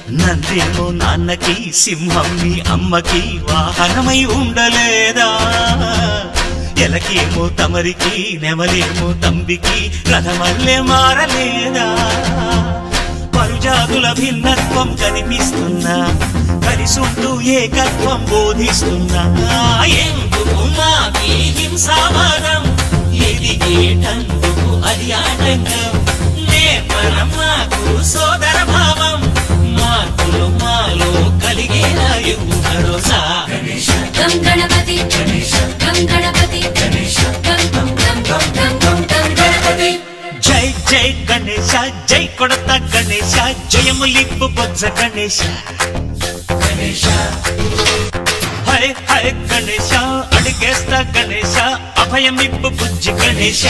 నందేమో నాన్నకి సింహం మీ అమ్మకి వాహనమై ఉండలేదా? ఎలకేమో తమరికి నెమలేమో తంబికి రథమల్లే మారలేదా? పరుజాతుల భిన్నత్వం కనిపిస్తున్నా, కలిసుంటూ ఏకత్వం బోధిస్తున్నా. ఎందుకు మాకి హింసావాదం, ఎదిగేటందుకు అది ఆటంకం. నేర్పరం మాకు సోదర భావం, మార్పులు మాలో కలిగేలా యువ భరోసా. గం గణపతి గం గణపతి గం గం గం గం గం గం గం గణపతి. జై జై గణేశ, జై కొడత గణేశ, జయములిప్పు బొజ్జ గణేశ. హై హై గణేశ, అడిగేస్తా గణేశ, అభయమిప్పు బుజ్జి గణేశ.